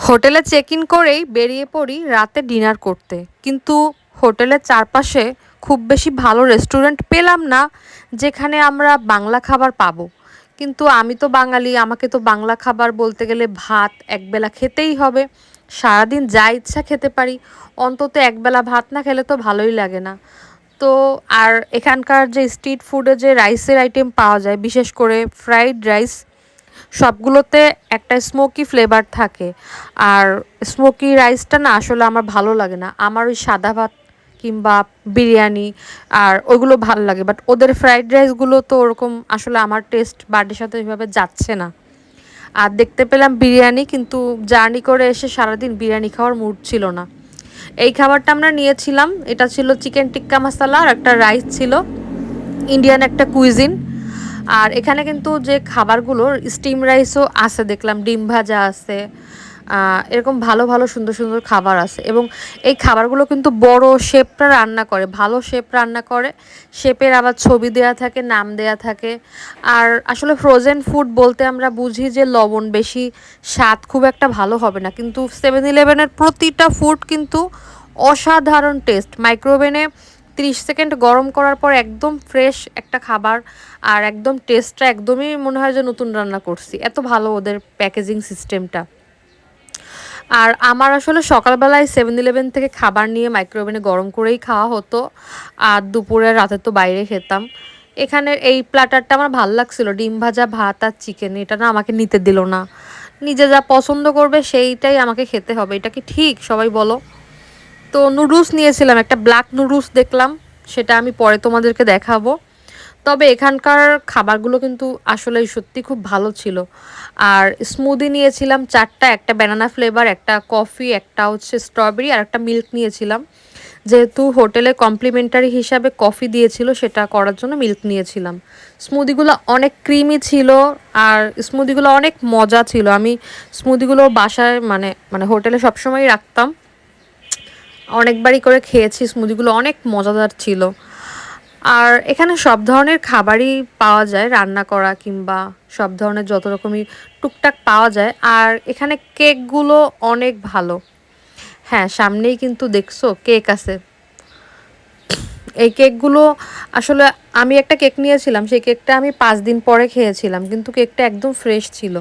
হোটেলে check in করেই বেরিয়ে পড়ি রাতে ডিনার করতে, কিন্তু হোটেলের চারপাশে খুব বেশি ভালো রেস্টুরেন্ট পেলাম না যেখানে আমরা বাংলা খাবার পাবো। কিন্তু আমি তো বাঙালি, আমাকে তো বাংলা খাবার বলতে গেলে ভাত একবেলা খেতেই হবে। সারাদিন যা ইচ্ছা খেতে পারি, অন্তত একবেলা ভাত না খেলে তো ভালোই লাগে না। তো আর এখানকার যে স্ট্রিট ফুডে যে রাইসের আইটেম পাওয়া যায়, বিশেষ করে ফ্রাইড রাইস, সবগুলোতে একটা স্মোকি ফ্লেভার থাকে। আর স্মোকি রাইসটা না আসলে আমার ভালো লাগে না। আমার ওই সাদা ভাত কিংবা বিরিয়ানি আর ওইগুলো ভালো লাগে, বাট ওদের ফ্রাইড রাইসগুলো তো ওরকম আসলে আমার টেস্ট বাডের সাথে ওইভাবে যাচ্ছে না। আর দেখতে পেলাম বিরিয়ানি, কিন্তু জার্নি করে এসে সারাদিন বিরিয়ানি খাওয়ার মুড ছিল না। এই খাবারটা আমরা নিয়েছিলাম, এটা ছিল চিকেন টিক্কা মশালা আর একটা রাইস ছিল, ইন্ডিয়ান একটা কুইজিন। আর এখানে কিন্তু যে খাবারগুলোর স্টিম রাইসও আছে, দেখলাম ডিম ভাজা আছে, এরকম ভালো ভালো সুন্দর সুন্দর খাবার আছে। এবং এই খাবারগুলো কিন্তু বড় শেফরা রান্না করে, ভালো শেফ রান্না করে, শেফের আবার ছবি দেয়া থাকে, নাম দেয়া থাকে। আর আসলে ফ্রোজেন ফুড বলতে আমরা বুঝি যে লবণ বেশি, স্বাদ খুব একটা ভালো হবে না, কিন্তু 7-Eleven-এর প্রতিটা ফুড কিন্তু অসাধারণ টেস্ট। মাইক্রোওভেনে 30 সেকেন্ড গরম করার পর একদম ফ্রেশ একটা খাবার, আর একদম টেস্টটা একদমই মনে হয় যে নতুন রান্না করছি, এত ভালো ওদের প্যাকেজিং সিস্টেমটা। আর আমার আসলে সকালবেলায় 7-Eleven থেকে খাবার নিয়ে মাইক্রোওভেনে গরম করেই খাওয়া হতো, আর দুপুরে রাতে তো বাইরে খেতাম। এখানের এই প্ল্যাটারটা আমার ভালো লাগছিল, ডিম ভাজা ভাত আর চিকেন, এটা না আমাকে নিতে দিল না। নিজে যা পছন্দ করবে সেইটাই আমাকে খেতে হবে, এটা কি ঠিক সবাই বলো? তো নুডলস নিয়েছিলাম, একটা ব্ল্যাক নুডলস দেখলাম, সেটা আমি পরে তোমাদেরকে দেখাবো। তবে এখানকার খাবারগুলো কিন্তু আসলেই সত্যি খুব ভালো ছিল। আর স্মুদি নিয়েছিলাম 4টা, একটা ব্যানানা ফ্লেভার, একটা কফি, একটা হচ্ছে স্ট্রবেরি, আর একটা মিল্ক নিয়েছিলাম। যেহেতু হোটেলে কমপ্লিমেন্টারি হিসাবে কফি দিয়েছিল, সেটা করার জন্য মিল্ক নিয়েছিলাম। স্মুদিগুলো অনেক ক্রিমি ছিল, আর স্মুদিগুলো অনেক মজা ছিল। আমি স্মুদিগুলো বাসায় মানে মানে হোটেলে সবসময়ই রাখতাম, অনেকবারই করে খেয়েছি, স্মুদিগুলো অনেক মজাদার ছিল। আর এখানে সব ধরনের খাবারই পাওয়া যায়, রান্না করা কিংবা সব ধরনের যত রকমই টুকটাক পাওয়া যায়। আর এখানে কেকগুলো অনেক ভালো। হ্যাঁ, সামনেই কিন্তু দেখছো কেক আছে। এই কেকগুলো আসলে আমি একটা কেক নিয়েছিলাম, সেই কেকটা আমি 5 দিন পরে খেয়েছিলাম, কিন্তু কেকটা একদম ফ্রেশ ছিল।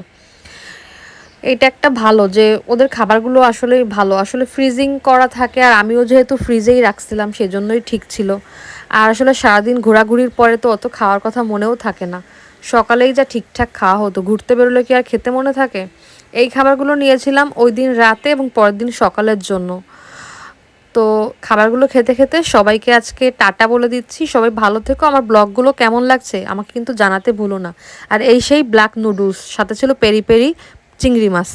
এটা একটা ভালো যে ওদের খাবারগুলো আসলেই ভালো, আসলে ফ্রিজিং করা থাকে, আর আমিও যেহেতু ফ্রিজেই রাখছিলাম সেজন্যই ঠিক ছিল। আর আসলে সারাদিন ঘোরাঘুরির পরে তো অত খাওয়ার কথা মনেও থাকে না, সকালেই যা ঠিকঠাক খাওয়া হতো, ঘুরতে বেরোলে কি আর খেতে মনে থাকে? এই খাবারগুলো নিয়েছিলাম ওই দিন রাতে এবং পরের দিন সকালের জন্য। তো খাবারগুলো খেতে খেতে সবাইকে আজকে টাটা বলে দিচ্ছি, সবাই ভালো থেকো। আমার ব্লগগুলো কেমন লাগছে আমাকে কিন্তু জানাতে ভুলো না। আর এই সেই ব্ল্যাক নুডলস, সাথে ছিল পেরি পেরি চিংড়ি মাছ।